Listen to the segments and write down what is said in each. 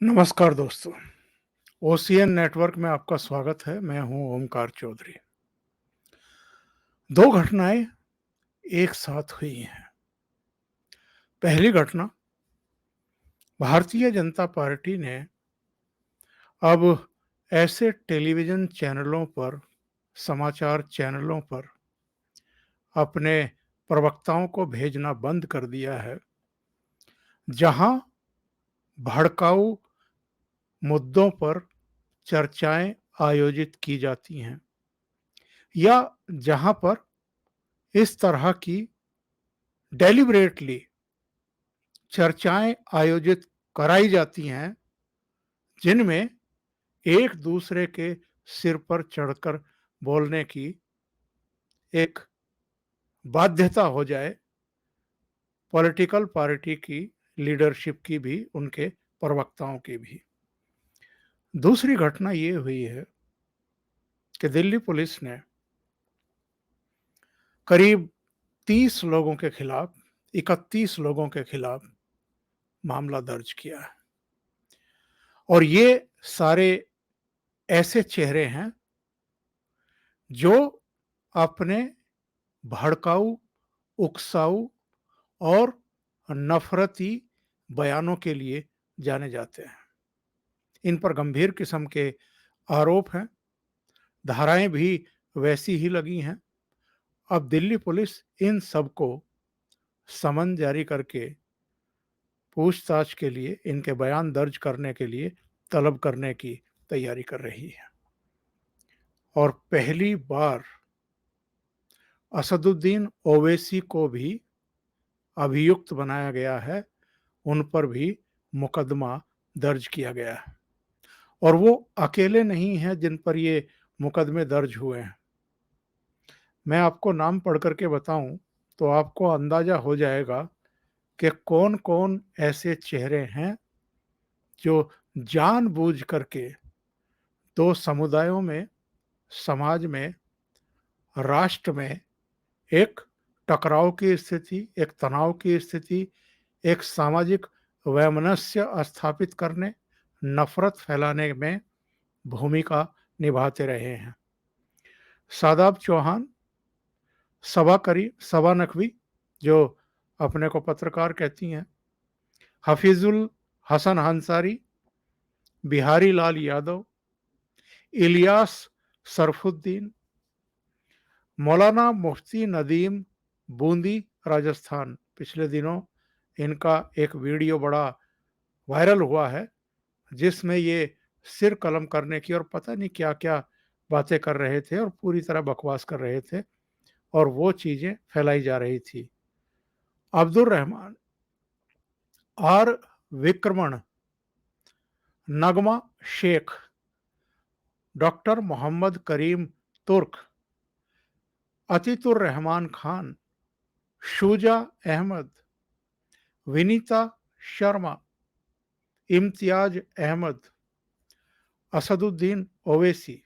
नमस्कार दोस्तों, OCN network में आपका स्वागत है। मैं हूं ओमकार चौधरी। दो घटनाएं एक साथ हुई हैं। पहली घटना, भारतीय जनता पार्टी ने अब ऐसे टेलीविज़न चैनलों पर, समाचार चैनलों पर अपने प्रवक्ताओं को भेजना बंद कर दिया है, जहां भड़काऊ मुद्दों पर चर्चाएं आयोजित की जाती हैं या जहां पर इस तरह की डेलिबरेटली चर्चाएं आयोजित कराई जाती हैं, जिनमें एक दूसरे के सिर पर चढ़कर बोलने की एक बाध्यता हो जाए, पॉलिटिकल पार्टी की लीडरशिप की भी, उनके प्रवक्ताओं की भी। दूसरी घटना ये हुई है कि दिल्ली पुलिस ने करीब 30 लोगों के खिलाफ, 31 लोगों के खिलाफ मामला दर्ज किया है। और ये सारे ऐसे चेहरे हैं जो अपने भड़काऊ, उकसाऊ और नफ़रती बयानों के लिए जाने जाते हैं। इन पर गंभीर किस्म के आरोप हैं, धाराएँ भी वैसी ही लगी हैं। अब दिल्ली पुलिस इन सबको समन जारी करके पूछताछ के लिए, इनके बयान दर्ज करने के लिए तलब करने की तैयारी कर रही है। और पहली बार असदुद्दीन ओवैसी को भी अभियुक्त बनाया गया है, उन पर भी मुकदमा दर्ज किया गया है। और वो अकेले नहीं हैं जिन पर ये मुकदमे दर्ज हुए हैं। मैं आपको नाम पढ़ कर के बताऊं तो आपको अंदाजा हो जाएगा कि कौन-कौन ऐसे चेहरे हैं जो जानबूझ करके दो समुदायों में, समाज में, राष्ट्र में एक टकराव की स्थिति, एक तनाव की स्थिति, एक सामाजिक वैमनस्य स्थापित करने, नफ़रत फैलाने में भूमिका निभाते रहे हैं। शादाब चौहान, सबा नकवी, जो अपने को पत्रकार कहती हैं, हफीजुल हसन अंसारी, बिहारी लाल यादव, इलियास सरफुद्दीन, मौलाना मुफ्ती नदीम, बूंदी, राजस्थान। पिछले दिनों इनका एक वीडियो बड़ा वायरल हुआ है, जिसमें ये सिर कलम करने की और पता नहीं क्या-क्या बातें कर रहे थे और पूरी तरह बकवास कर रहे थे और वो चीज़ें फैलाई जा रही थी। अब्दुल रहमान, आर विक्रमण, नगमा शेख, डॉक्टर मोहम्मद करीम तुर्क, अतीतुर रहमान खान, शूजा अहमद, विनीता शर्मा, इम्तियाज अहमद, असदुद्दीन ओवैसी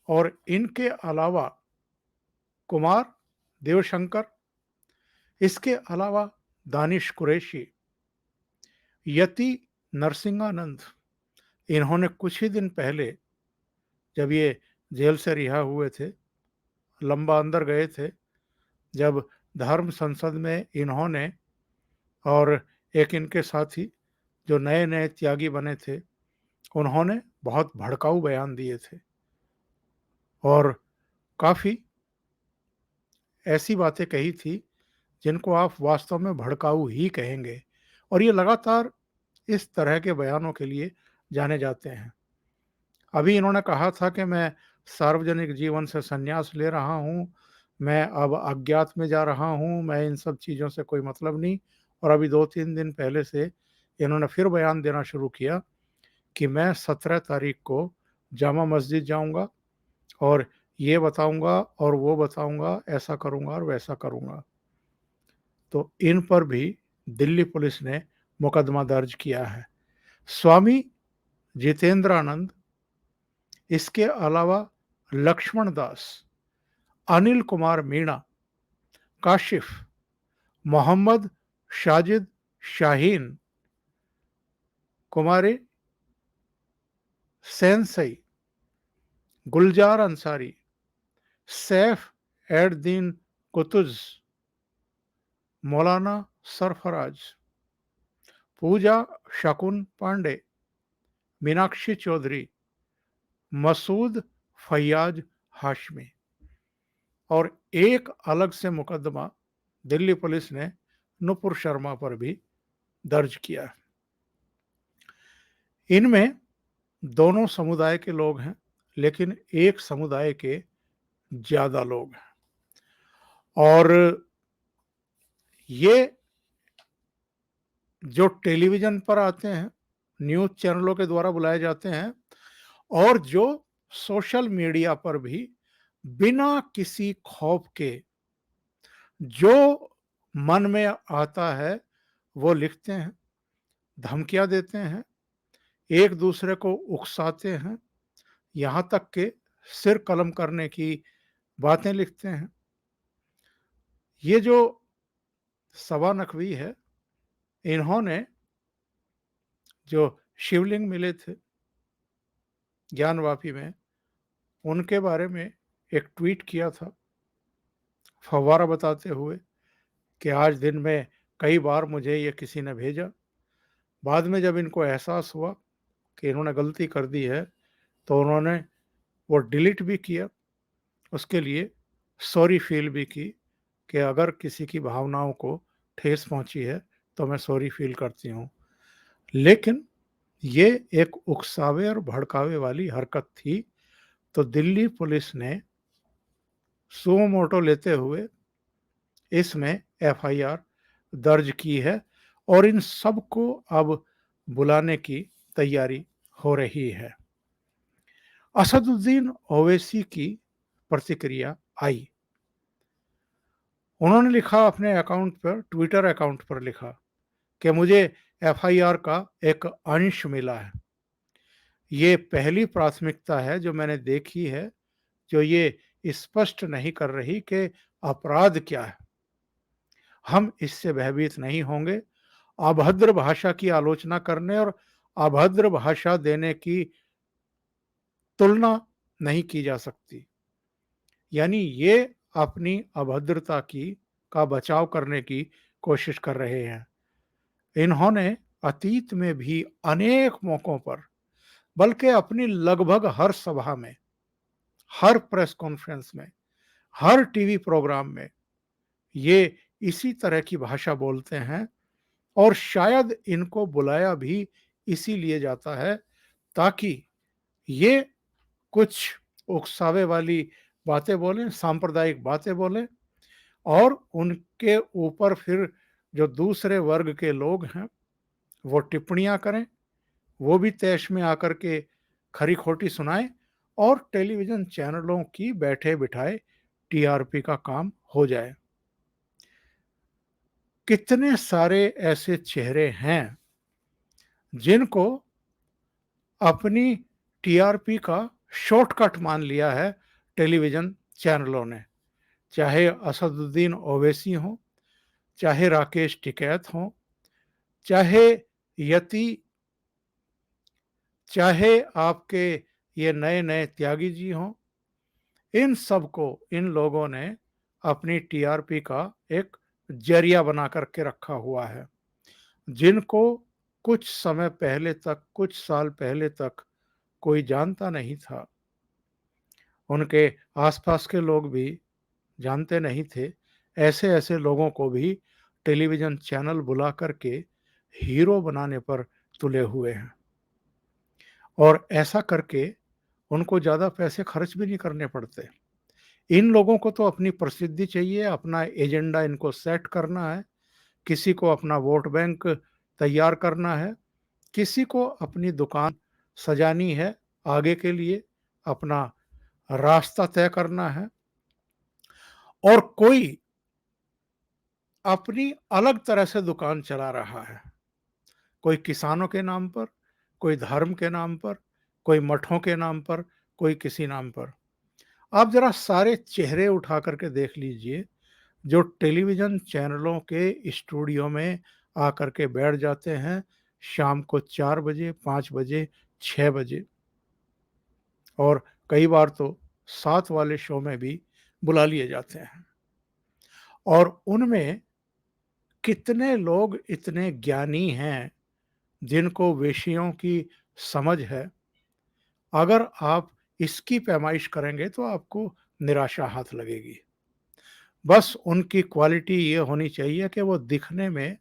और इनके अलावा कुमार देवशंकर, इसके अलावा दानिश कुरैशी, यति नरसिंहानंद। इन्होंने कुछ ही दिन पहले, जब ये जेल से रिहा हुए थे, लंबा अंदर गए थे, जब धर्म संसद में इन्होंने और एक इनके साथी जो नए-नए त्यागी बने थे, उन्होंने बहुत भड़काऊ बयान दिए थे और काफ़ी ऐसी बातें कही थी जिनको आप वास्तव में भड़काऊ ही कहेंगे। और ये लगातार इस तरह के बयानों के लिए जाने जाते हैं। अभी इन्होंने कहा था कि मैं सार्वजनिक जीवन से संन्यास ले रहा हूँ, मैं अब अज्ञात में जा रहा हूँ, मैं इन सब चीज़ों से कोई मतलब नहीं। और अभी 2-3 दिन पहले से इन्होंने फिर बयान देना शुरू किया कि मैं 17 तारीख को जामा मस्जिद जाऊँगा और ये बताऊँगा और वो बताऊँगा, ऐसा करूँगा और वैसा करूँगा। तो इन पर भी दिल्ली पुलिस ने मुकदमा दर्ज किया है। स्वामी जितेंद्रानंद, इसके अलावा लक्ष्मण दास, अनिल कुमार मीणा, काशिफ, मोहम्मद शाजिद शाहीन, कुमारी सेंसई, गुलजार अंसारी, सैफ एड दीन कुतुज, मौलाना सरफराज, पूजा शकुन पांडे, मीनाक्षी चौधरी, मसूद फैयाज हाशमी। और एक अलग से मुकदमा दिल्ली पुलिस ने नुपुर शर्मा पर भी दर्ज किया। इनमें दोनों समुदाय के लोग हैं, लेकिन एक समुदाय के ज्यादा लोग हैं। और ये जो टेलीविजन पर आते हैं, न्यूज चैनलों के द्वारा बुलाए जाते हैं, और जो सोशल मीडिया पर भी बिना किसी खौफ के जो मन में आता है वो लिखते हैं, धमकियां देते हैं, एक दूसरे को उकसाते हैं, यहां तक के सिर कलम करने की बातें लिखते हैं। ये जो सवा नकवी है, इन्होंने जो शिवलिंग मिले थे ज्ञानवापी में, उनके बारे में एक ट्वीट किया था फव्वारा बताते हुए कि आज दिन में कई बार मुझे ये किसी ने भेजा। बाद में जब इनको एहसास हुआ कि इन्होंने गलती कर दी है, तो उन्होंने वो डिलीट भी किया, उसके लिए सॉरी फील भी की कि अगर किसी की भावनाओं को ठेस पहुंची है तो मैं सॉरी फील करती हूँ। लेकिन ये एक उकसावे और भड़कावे वाली हरकत थी, तो दिल्ली पुलिस ने सुमो मोटो लेते हुए इसमें एफआईआर दर्ज की है और इन सबको अब बुलाने की तैयारी हो रही है। असदुद्दीन ओवैसी की प्रतिक्रिया आई। उन्होंने लिखा अपने अकाउंट पर, ट्विटर अकाउंट पर लिखा कि मुझे एफआईआर का एक अंश मिला है। ये पहली प्राथमिकता है जो मैंने देखी है जो ये स्पष्ट नहीं कर रही कि अपराध क्या है। हम इससे भयभीत नहीं होंगे। अभद्र भाषा की आलोचना करने और अभद्र भाषा देने की तुलना नहीं की जा सकती। यानी ये अपनी अभद्रता की का बचाव करने की कोशिश कर रहे हैं। इन्होंने अतीत में भी अनेक मौकों पर, बल्कि अपनी लगभग हर सभा में, हर प्रेस कॉन्फ्रेंस में, हर टीवी प्रोग्राम में ये इसी तरह की भाषा बोलते हैं। और शायद इनको बुलाया भी इसीलिए जाता है ताकि ये कुछ उकसावे वाली बातें बोलें, सांप्रदायिक बातें बोलें, और उनके ऊपर फिर जो दूसरे वर्ग के लोग हैं वो टिप्पणियां करें, वो भी तैश में आकर के खरी खोटी सुनाएं, और टेलीविजन चैनलों की बैठे बिठाए टीआरपी का काम हो जाए। कितने सारे ऐसे चेहरे हैं जिनको अपनी टीआरपी का शॉर्टकट मान लिया है टेलीविजन चैनलों ने, चाहे असदुद्दीन ओवैसी हो, चाहे राकेश टिकैत हो, चाहे यति, चाहे आपके ये नए नए त्यागी जी हों। इन सबको इन लोगों ने अपनी टीआरपी का एक जरिया बना करके रखा हुआ है, जिनको कुछ समय पहले तक, कुछ साल पहले तक कोई जानता नहीं था। उनके आसपास के लोग भी जानते नहीं थे। ऐसे ऐसे लोगों को भी टेलीविजन चैनल बुला करके हीरो बनाने पर तुले हुए हैं, और ऐसा करके उनको ज़्यादा पैसे खर्च भी नहीं करने पड़ते। इन लोगों को तो अपनी प्रसिद्धि चाहिए, अपना एजेंडा इनको सेट करना है, किसी को अपना वोट बैंक तैयार करना है, किसी को अपनी दुकान सजानी है आगे के लिए, अपना रास्ता तय करना है, और कोई अपनी अलग तरह से दुकान चला रहा है। कोई किसानों के नाम पर, कोई धर्म के नाम पर, कोई मठों के नाम पर, कोई किसी नाम पर। आप जरा सारे चेहरे उठा करके देख लीजिए जो टेलीविजन चैनलों के स्टूडियो में आकर के बैठ जाते हैं, शाम को 4 बजे, 5 बजे, 6 बजे और कई बार तो 7 वाले शो में भी बुला लिए जाते हैं। और उनमें कितने लोग इतने ज्ञानी हैं जिनको विषयों की समझ है, अगर आप इसकी पैमाइश करेंगे तो आपको निराशा हाथ लगेगी। बस उनकी क्वालिटी ये होनी चाहिए कि वो दिखने में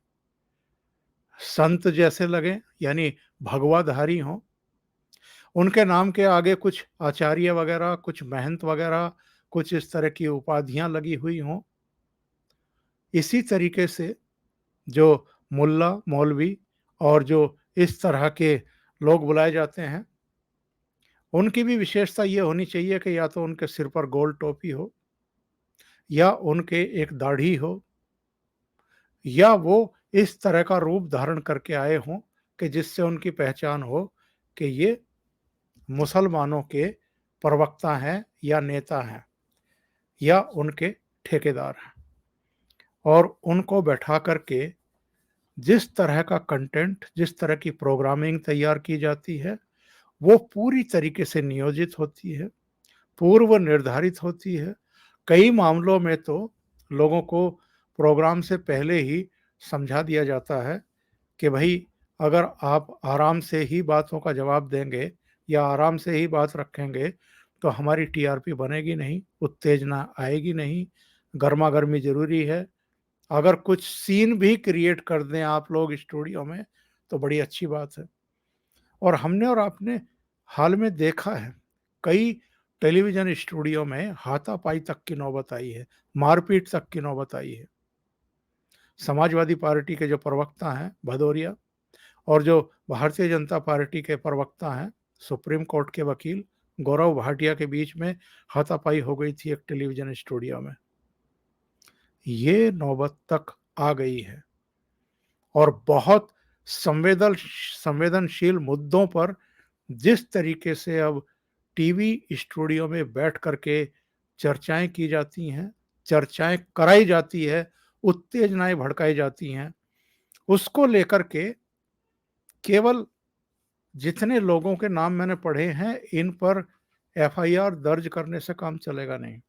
संत जैसे लगें, यानी भगवाधारी हों। उनके नाम के आगे कुछ आचार्य वगैरह, कुछ महंत वगैरह, कुछ इस तरह की उपाधियाँ लगी हुई हों। इसी तरीके से जो मुल्ला, मौलवी और जो इस तरह के लोग बुलाए जाते हैं, उनकी भी विशेषता ये होनी चाहिए कि या तो उनके सिर पर गोल टोपी हो या उनके एक दाढ़ी हो या वो इस तरह का रूप धारण करके आए हों कि जिससे उनकी पहचान हो कि ये मुसलमानों के प्रवक्ता हैं या नेता हैं या उनके ठेकेदार हैं। और उनको बैठा करके जिस तरह का कंटेंट, जिस तरह की प्रोग्रामिंग तैयार की जाती है, वो पूरी तरीके से नियोजित होती है, पूर्व निर्धारित होती है। कई मामलों में तो लोगों को प्रोग्राम से पहले ही समझा दिया जाता है कि भई अगर आप आराम से ही बातों का जवाब देंगे या आराम से ही बात रखेंगे, तो हमारी टीआरपी बनेगी नहीं, उत्तेजना आएगी नहीं, गरमा-गर्मी ज़रूरी है। अगर कुछ सीन भी क्रिएट कर दें आप लोग स्टूडियो में, तो बड़ी अच्छी बात है। और हमने और आपने हाल में देखा है, कई टेलीविज़न स्टूडियो में हाथापाई तक की नौबत आई है, मारपीट तक की नौबत आई है। समाजवादी पार्टी के जो प्रवक्ता हैं भदौरिया और जो भारतीय जनता पार्टी के प्रवक्ता हैं, सुप्रीम कोर्ट के वकील गौरव भाटिया के बीच में हाथापाई हो गई थी एक टेलीविज़न स्टूडियो में। ये नौबत तक आ गई है और बहुत संवेदनशील मुद्दों पर जिस तरीके से अब टीवी स्टूडियो में बैठ कर के चर्चाएँ की जाती हैं, चर्चाएँ कराई जाती है, उत्तेजनाएँ भड़काई जाती हैं, उसको लेकर के केवल जितने लोगों के नाम मैंने पढ़े हैं, इन पर एफआईआर दर्ज करने से काम चलेगा नहीं।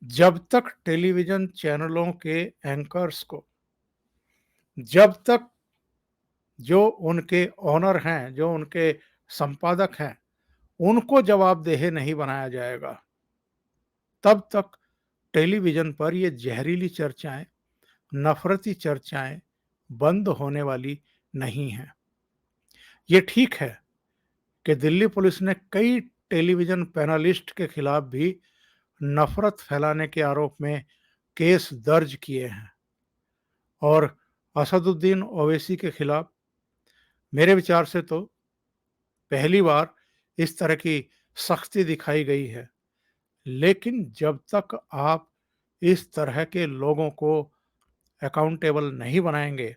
जब तक टेलीविज़न चैनलों के एंकर्स को, जब तक जो उनके ओनर हैं, जो उनके संपादक हैं, उनको जवाबदेह नहीं बनाया जाएगा, तब तक टेलीविज़न पर ये ज़हरीली चर्चाएँ, नफ़रती चर्चाएँ बंद होने वाली नहीं हैं। ये ठीक है कि दिल्ली पुलिस ने कई टेलीविज़न पैनलिस्ट के खिलाफ भी नफ़रत फैलाने के आरोप में केस दर्ज किए हैं और असदुद्दीन ओवैसी के खिलाफ मेरे विचार से तो पहली बार इस तरह की सख्ती दिखाई गई है। लेकिन जब तक आप इस तरह के लोगों को अकाउंटेबल नहीं बनाएँगे,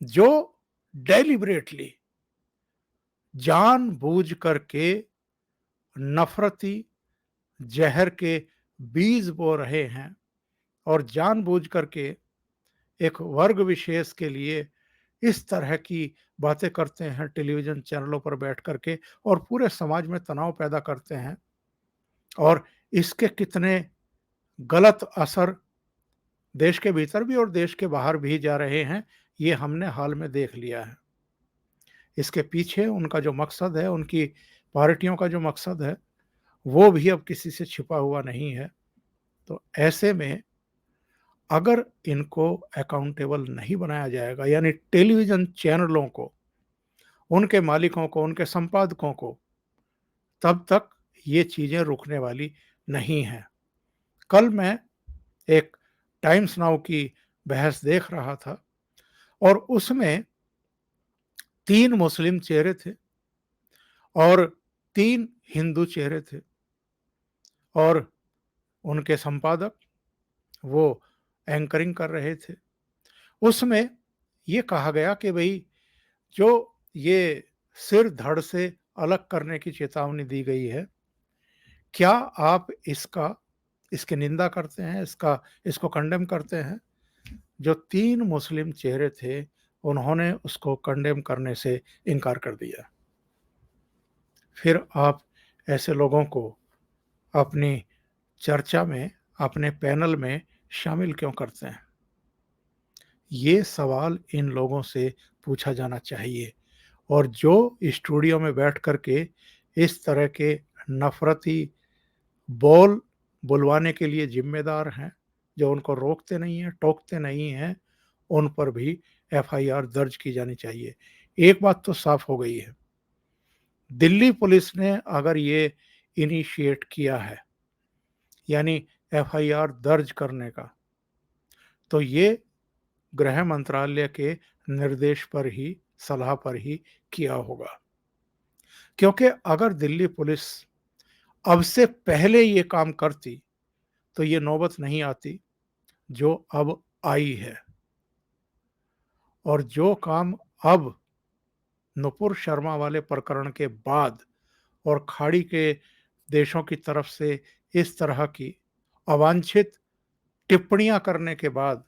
जो डेलिबरेटली जानबूझ करके नफ़रती ज़हर के बीज बो रहे हैं और जानबूझ करके एक वर्ग विशेष के लिए इस तरह की बातें करते हैं टेलीविज़न चैनलों पर बैठ कर के और पूरे समाज में तनाव पैदा करते हैं और इसके कितने गलत असर देश के भीतर भी और देश के बाहर भी जा रहे हैं, ये हमने हाल में देख लिया है। इसके पीछे उनका जो मकसद है, उनकी पार्टियों का जो मकसद है, वो भी अब किसी से छिपा हुआ नहीं है। तो ऐसे में अगर इनको अकाउंटेबल नहीं बनाया जाएगा, यानी टेलीविज़न चैनलों को, उनके मालिकों को, उनके संपादकों को, तब तक ये चीज़ें रुकने वाली नहीं हैं। कल मैं एक टाइम्स नाउ की बहस देख रहा था और उसमें 3 मुस्लिम चेहरे थे और 3 हिंदू चेहरे थे और उनके संपादक वो एंकरिंग कर रहे थे। उसमें ये कहा गया कि भई जो ये सिर धड़ से अलग करने की चेतावनी दी गई है, क्या आप इसकी निंदा करते हैं, इसको कंडेम करते हैं? जो 3 मुस्लिम चेहरे थे, उन्होंने उसको कंडेम करने से इनकार कर दिया। फिर आप ऐसे लोगों को अपनी चर्चा में, अपने पैनल में शामिल क्यों करते हैं? ये सवाल इन लोगों से पूछा जाना चाहिए। और जो स्टूडियो में बैठ कर के इस तरह के नफ़रती बोल बुलवाने के लिए ज़िम्मेदार हैं, जो उनको रोकते नहीं हैं, टोकते नहीं हैं, उन पर भी एफआईआर दर्ज की जानी चाहिए। एक बात तो साफ़ हो गई है, दिल्ली पुलिस ने अगर ये इनिशिएट किया है, यानी एफआईआर दर्ज करने का, तो ये गृह मंत्रालय के निर्देश पर ही, सलाह पर ही किया होगा। क्योंकि अगर दिल्ली पुलिस अब से पहले ये काम करती, तो ये नौबत नहीं आती जो अब आई है। और जो काम अब नुपुर शर्मा वाले प्रकरण के बाद और खाड़ी के देशों की तरफ से इस तरह की अवांछित टिप्पणियां करने के बाद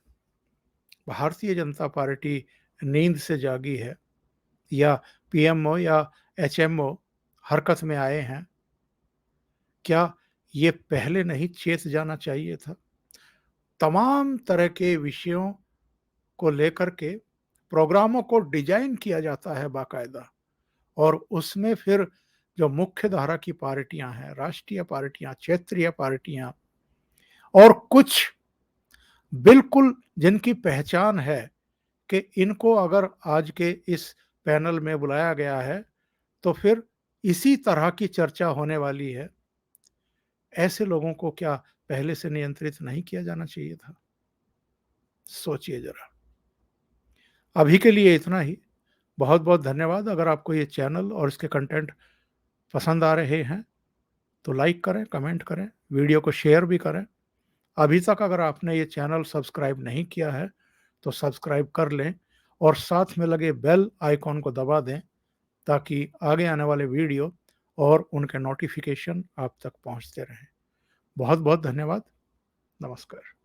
भारतीय जनता पार्टी नींद से जागी है, या पीएमओ या एचएमओ हरकत में आए हैं, क्या ये पहले नहीं चेत जाना चाहिए था? तमाम तरह के विषयों को लेकर के प्रोग्रामों को डिजाइन किया जाता है बाकायदा, और उसमें फिर जो मुख्य धारा की पार्टियां हैं, राष्ट्रीय पार्टियां, क्षेत्रीय पार्टियां, और कुछ बिल्कुल जिनकी पहचान है कि इनको अगर आज के इस पैनल में बुलाया गया है, तो फिर इसी तरह की चर्चा होने वाली है। ऐसे लोगों को क्या पहले से नियंत्रित नहीं किया जाना चाहिए था? सोचिए जरा। अभी के लिए इतना ही। बहुत-बहुत धन्यवाद। अगर आपको ये चैनल और इसके कंटेंट पसंद आ रहे हैं, तो लाइक करें, कमेंट करें, वीडियो को शेयर भी करें। अभी तक अगर आपने ये चैनल सब्सक्राइब नहीं किया है, तो सब्सक्राइब कर लें और साथ में लगे बेल आइकॉन को दबा दें, ताकि आगे आने वाले वीडियो और उनके नोटिफ़िकेशन आप तक पहुँचते रहें। बहुत-बहुत धन्यवाद। नमस्कार।